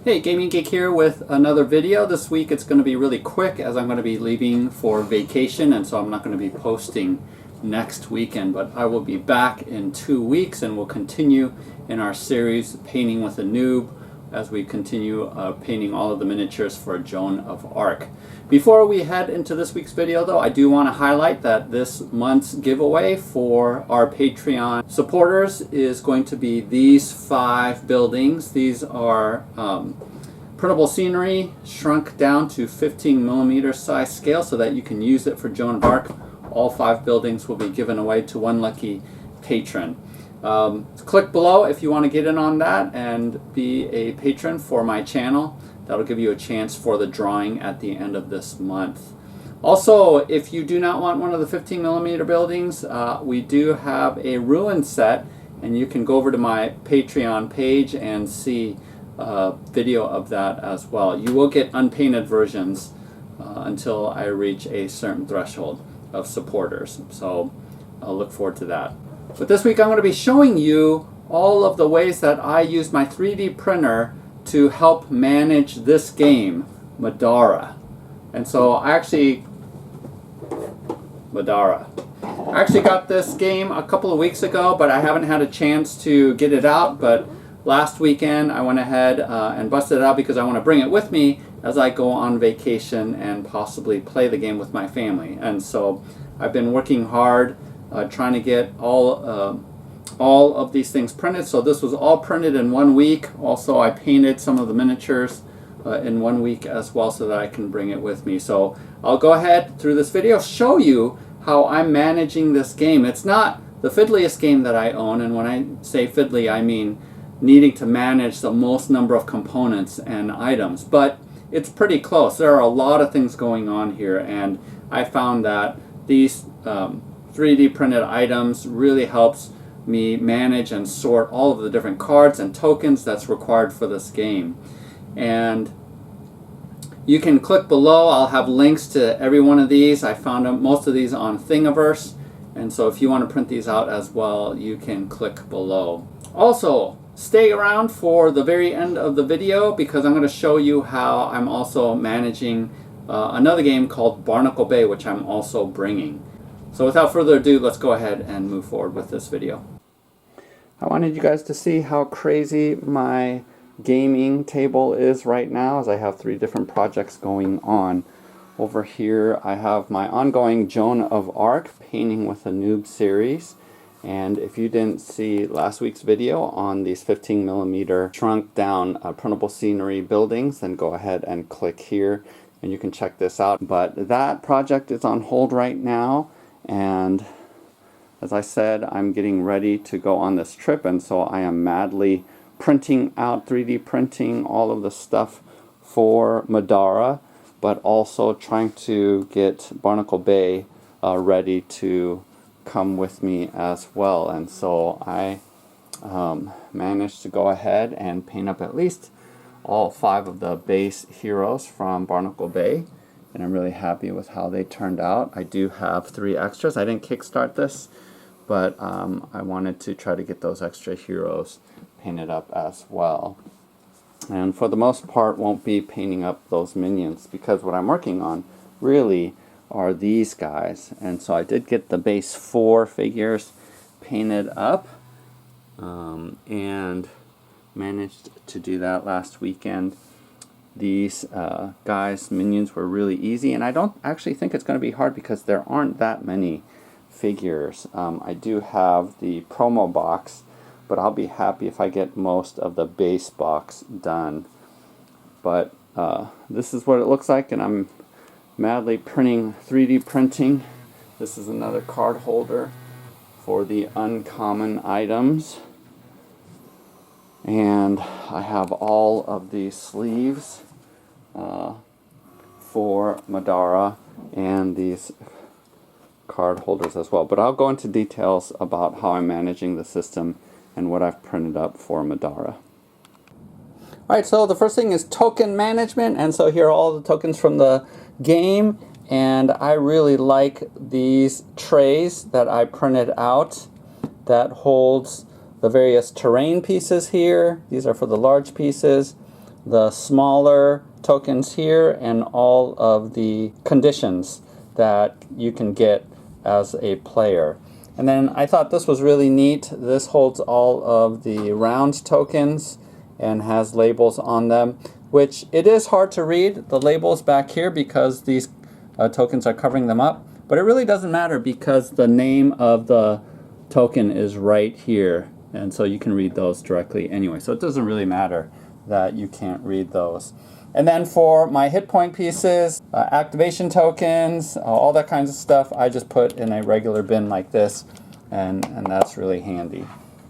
Hey, Gaming Geek here with another video. This week it's going to be really quick as I'm going to be leaving for vacation, and so I'm not going to be posting next weekend, but I will be back in 2 weeks and we'll continue in our series Painting with a Noob as we continue painting all of the miniatures for Joan of Arc. Before we head into this week's video though, I do want to highlight that this month's giveaway for our Patreon supporters is going to be these 5 buildings. These are printable scenery shrunk down to 15mm size scale so that you can use it for Joan of Arc. All 5 buildings will be given away to one lucky patron. Click below if you want to get in on that and be a patron for my channel. That'll give you a chance for the drawing at the end of this month. Also, if you do not want one of the 15mm buildings, we do have a ruin set, and you can go over to my Patreon page and see a video of that as well. You will get unpainted versions until I reach a certain threshold of supporters, so I'll look forward to that. But this week I'm going to be showing you all of the ways that I use my 3D printer to help manage this game, Middara. And so I actually got this game a couple of weeks ago, but I haven't had a chance to get it out. But last weekend I went ahead and busted it out because I want to bring it with me as I go on vacation and possibly play the game with my family. And so I've been working hard trying to get all of these things printed. So this was all printed in 1 week. Also, I painted some of the miniatures in 1 week as well so that I can bring it with me. So I'll go ahead through this video, show you how I'm managing this game. It's not the fiddliest game that I own, and when I say fiddly, I mean needing to manage the most number of components and items, but it's pretty close. There are a lot of things going on here, and I found that these 3D printed items really helps me manage and sort all of the different cards and tokens that's required for this game. And you can click below. I'll have links to every one of these. I found most of these on Thingiverse, and so if you want to print these out as well, you can click below. Also, stay around for the very end of the video because I'm going to show you how I'm also managing another game called Barnacle Bay, which I'm also bringing. So without further ado, let's go ahead and move forward with this video. I wanted you guys to see how crazy my gaming table is right now, as I have 3 different projects going on. Over here I have my ongoing Joan of Arc Painting with a Noob series. And if you didn't see last week's video on these 15mm shrunk down printable scenery buildings, then go ahead and click here and you can check this out. But that project is on hold right now. And as I said, I'm getting ready to go on this trip, and so I am madly printing out, 3D printing all of the stuff for Middara, but also trying to get Barnacle Bay ready to come with me as well. And so I managed to go ahead and paint up at least all 5 of the base heroes from Barnacle Bay. And I'm really happy with how they turned out. I do have 3 extras. I didn't kickstart this, but I wanted to try to get those extra heroes painted up as well. And for the most part, won't be painting up those minions because what I'm working on really are these guys. And so I did get the base 4 figures painted up and managed to do that last weekend. These guys, minions, were really easy, and I don't actually think it's going to be hard because there aren't that many figures. I do have the promo box, but I'll be happy if I get most of the base box done. But this is what it looks like, and I'm madly 3D printing. This is another card holder for the uncommon items. And I have all of these sleeves for Middara and these card holders as well. But I'll go into details about how I'm managing the system and what I've printed up for Middara. Alright, so the first thing is token management, and so here are all the tokens from the game, and I really like these trays that I printed out that holds the various terrain pieces here. These are for the large pieces. the smaller tokens here and all of the conditions that you can get as a player. And then I thought this was really neat. This holds all of the round tokens and has labels on them, which it is hard to read the labels back here because these tokens are covering them up. But it really doesn't matter because the name of the token is right here, and so you can read those directly anyway. So it doesn't really matter that you can't read those. And then for my hit point pieces, activation tokens, all that kinds of stuff, I just put in a regular bin like this, and that's really handy.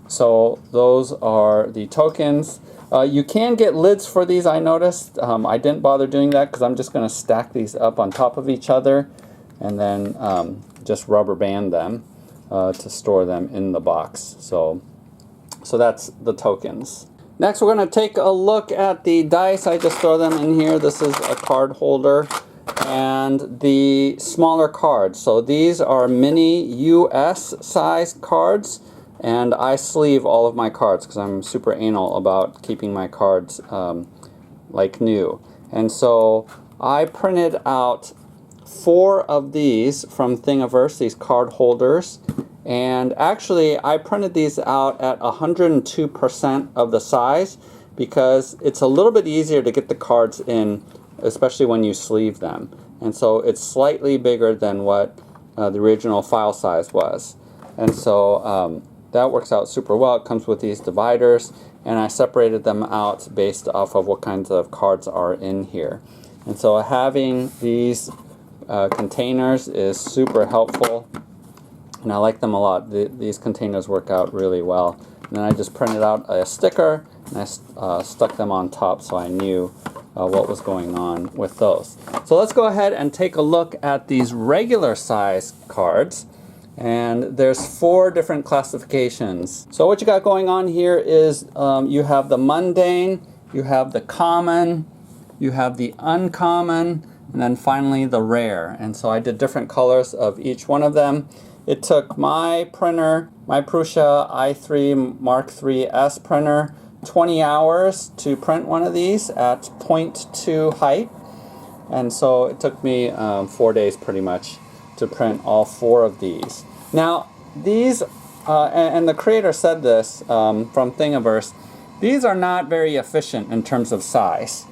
So those are the tokens. You can get lids for these, I noticed. I didn't bother doing that because I'm just going to stack these up on top of each other and then just rubber band them to store them in the box. So that's the tokens. Next, we're going to take a look at the dice. I just throw them in here. This is a card holder and the smaller cards. So these are mini US size cards, and I sleeve all of my cards because I'm super anal about keeping my cards like new. And so I printed out 4 of these from Thingiverse, these card holders. And actually, I printed these out at 102% of the size because it's a little bit easier to get the cards in, especially when you sleeve them. And so it's slightly bigger than what the original file size was. And so that works out super well. It comes with these dividers, and I separated them out based off of what kinds of cards are in here. And so having these containers is super helpful. And I like them a lot. These containers work out really well. And then I just printed out a sticker and I stuck them on top so I knew what was going on with those. So let's go ahead and take a look at these regular size cards. And there's 4 different classifications. So what you got going on here is you have the mundane, you have the common, you have the uncommon, and then finally the rare. And so I did different colors of each one of them. It took my printer, my Prusa i3 Mark III S printer, 20 hours to print one of these at 0.2 height. And so it took me 4 days pretty much to print all 4 of these. Now these, and the creator said this from Thingiverse, these are not very efficient in terms of size.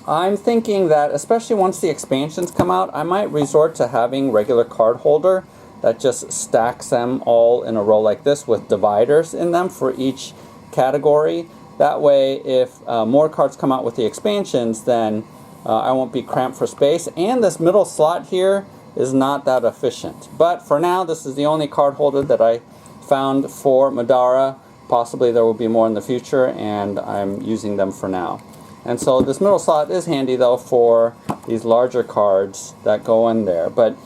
I'm thinking that especially once the expansions come out, I might resort to having regular card holder that just stacks them all in a row like this with dividers in them for each category. That way, if more cards come out with the expansions, then I won't be cramped for space. And this middle slot here is not that efficient. But for now, this is the only card holder that I found for Middara. Possibly there will be more in the future, and I'm using them for now. And so this middle slot is handy though for these larger cards that go in there. But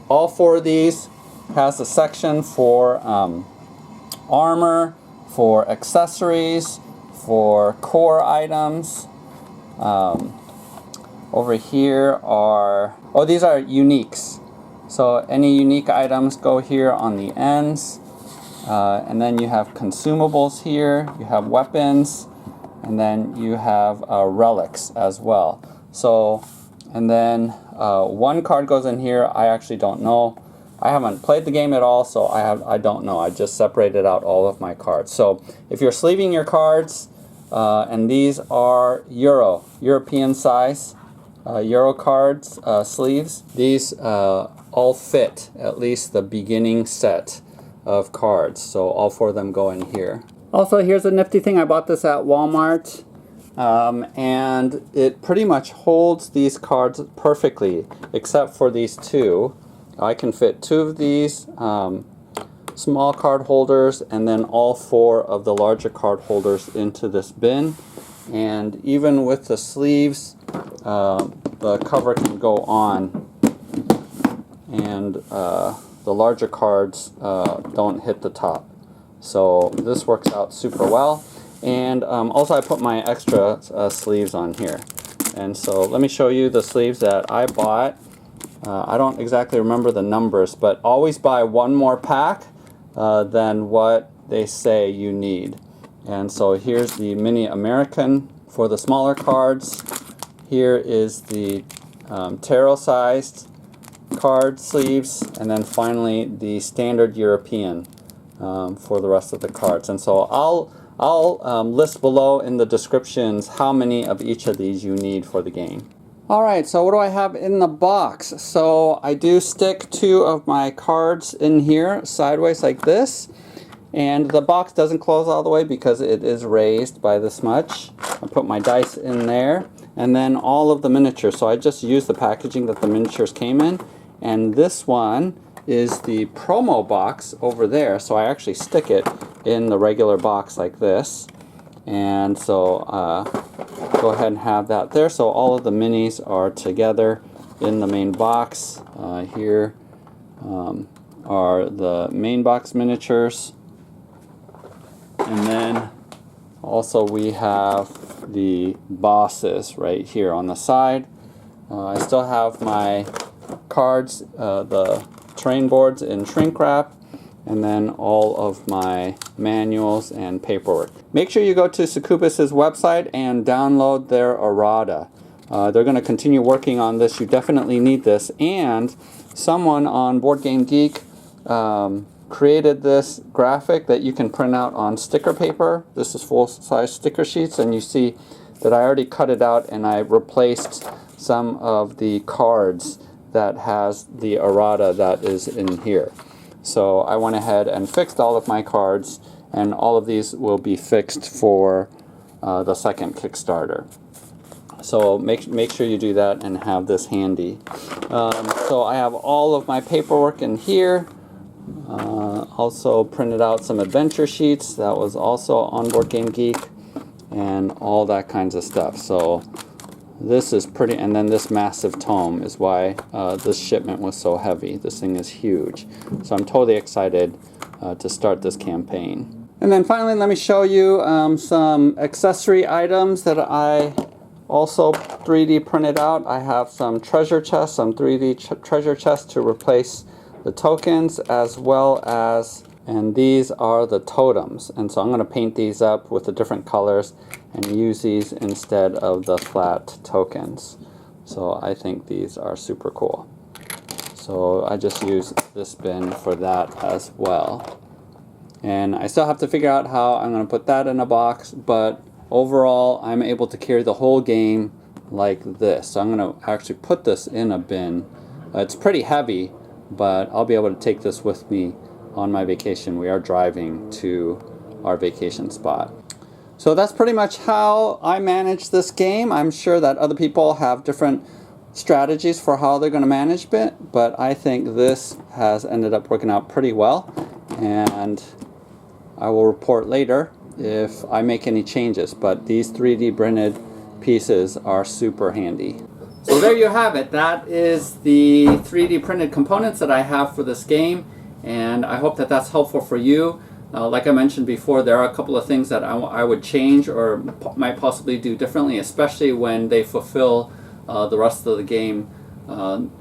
all 4 of these has a section for armor, for accessories, for core items. Over here are, these are uniques. So any unique items go here on the ends. And then you have consumables here, you have weapons, and then you have relics as well. So, and then 1 card goes in here. I actually don't know. I haven't played the game at all, so I don't know. I just separated out all of my cards. So if you're sleeving your cards, and these are European size Euro cards sleeves, these all fit at least the beginning set of cards. So all 4 of them go in here. Also, here's a nifty thing. I bought this at Walmart. And it pretty much holds these cards perfectly, except for these 2. I can fit 2 of these small card holders and then all 4 of the larger card holders into this bin. And even with the sleeves, the cover can go on, and the larger cards don't hit the top. So this works out super well. And also I put my extra sleeves on here. And so let me show you the sleeves that I bought. I don't exactly remember the numbers, but always buy 1 more pack than what they say you need. And so here's the Mini American For the smaller cards, here is the tarot-sized card sleeves, and then finally the standard European for the rest of the cards. And so I'll list below in the descriptions how many of each of these you need for the game. Alright, so what do I have in the box? So I do stick 2 of my cards in here sideways like this, and the box doesn't close all the way because it is raised by this much. I put my dice in there, and then all of the miniatures. So I just used the packaging that the miniatures came in, and this one is the promo box over there, so I actually stick it in the regular box like this. And so go ahead and have that there. So all of the minis are together in the main box. Here are the main box miniatures, and then also we have the bosses right here on the side. I still have my cards, the terrain boards in shrink wrap, and then all of my manuals and paperwork. Make sure you go to Succubus's website and download their errata. They're going to continue working on this. You definitely need this. And someone on Board Game Geek created this graphic that you can print out on sticker paper. This is full-size sticker sheets, and you see that I already cut it out and I replaced some of the cards that has the errata that is in here. So I went ahead and fixed all of my cards, and all of these will be fixed for the second Kickstarter. So make sure you do that and have this handy. So I have all of my paperwork in here. Also printed out some adventure sheets. That was also on Board Game Geek, and all that kinds of stuff. So this is pretty, and then this massive tome is why this shipment was so heavy. This thing is huge. So I'm totally excited to start this campaign. And then finally, let me show you some accessory items that I also 3D printed out. I have some treasure chests, some 3D treasure chests to replace the tokens, as well as, and these are the totems. And so I'm going to paint these up with the different colors and use these instead of the flat tokens. So I think these are super cool. So I just use this bin for that as well. And I still have to figure out how I'm going to put that in a box, but overall I'm able to carry the whole game like this. So I'm going to actually put this in a bin. It's pretty heavy, but I'll be able to take this with me on my vacation. We are driving to our vacation spot. So that's pretty much how I manage this game. I'm sure that other people have different strategies for how they're going to manage it, but I think this has ended up working out pretty well, and I will report later if I make any changes, but these 3D printed pieces are super handy. So there you have it. That is the 3D printed components that I have for this game, and I hope that that's helpful for you. Like I mentioned before, there are a couple of things that I would change or might possibly do differently, especially when they fulfill the rest of the game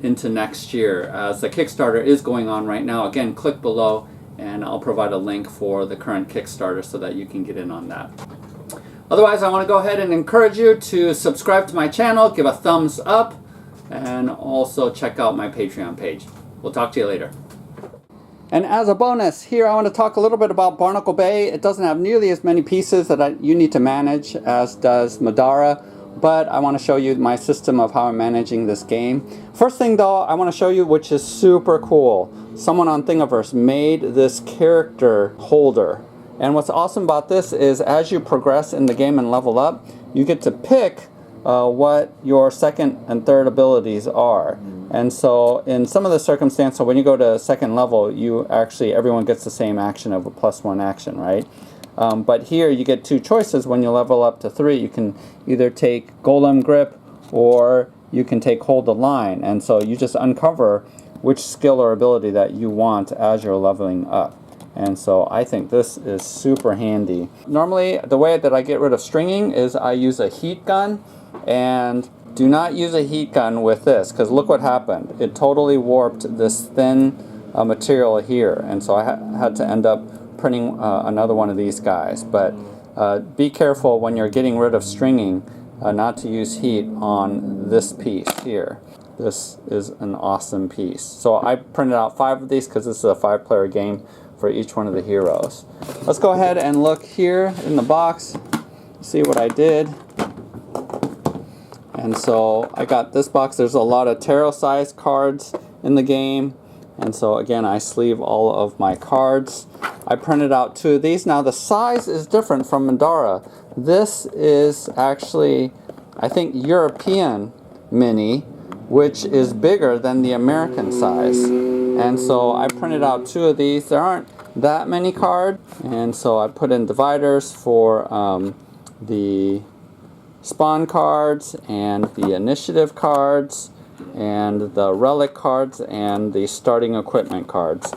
into next year, as the Kickstarter is going on right now. Again, click below and I'll provide a link for the current Kickstarter so that you can get in on that. Otherwise, I want to go ahead and encourage you to subscribe to my channel, give a thumbs up, and also check out my Patreon page. We'll talk to you later. And as a bonus, here I want to talk a little bit about Barnacle Bay. It doesn't have nearly as many pieces that you need to manage as does Middara, but I want to show you my system of how I'm managing this game. First thing though, I want to show you, which is super cool. Someone on Thingiverse made this character holder. And what's awesome about this is as you progress in the game and level up, you get to pick what your second and third abilities are. And so in some of the circumstances, so when you go to second level, everyone gets the same action of a +1 action, right? But here you get 2 choices. When you level up to 3, you can either take Golem Grip or you can take Hold the Line. And so you just uncover which skill or ability that you want as you're leveling up. And so I think this is super handy. Normally, the way that I get rid of stringing is I use a heat gun, and do not use a heat gun with this, because look what happened. It totally warped this thin material here, and so I had to end up printing another one of these guys. But be careful when you're getting rid of stringing not to use heat on this piece here. This is an awesome piece. So I printed out 5 of these because this is a 5-player game for each one of the heroes. Let's go ahead and look here in the box, see what I did. And so I got this box. There's a lot of tarot size cards in the game. And so again, I sleeve all of my cards. I printed out 2 of these. Now the size is different from Middara. This is actually, I think, European mini, which is bigger than the American size. And so I printed out 2 of these. There aren't that many cards. And so I put in dividers for the spawn cards and the initiative cards and the relic cards and the starting equipment cards.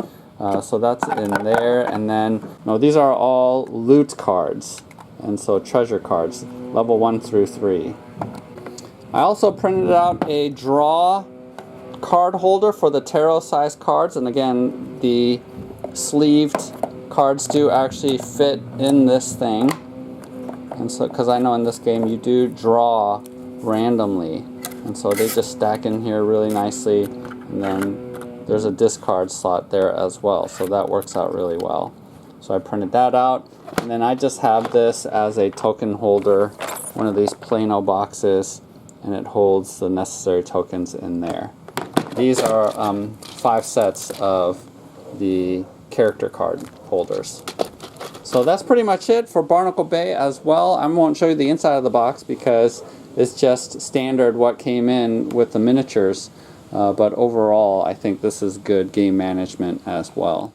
So that's in there. And then, no, these are all loot cards. And so treasure cards, level 1 through 3. I also printed out a draw card holder for the tarot size cards. And again, the sleeved cards do actually fit in this thing. And so, because I know in this game you do draw randomly. And so they just stack in here really nicely. And then there's a discard slot there as well. So that works out really well. So I printed that out. And then I just have this as a token holder, one of these Plano boxes. And it holds the necessary tokens in there. These are 5 sets of the character card holders. So that's pretty much it for Barnacle Bay as well. I won't show you the inside of the box because it's just standard what came in with the miniatures. But overall, I think this is good game management as well.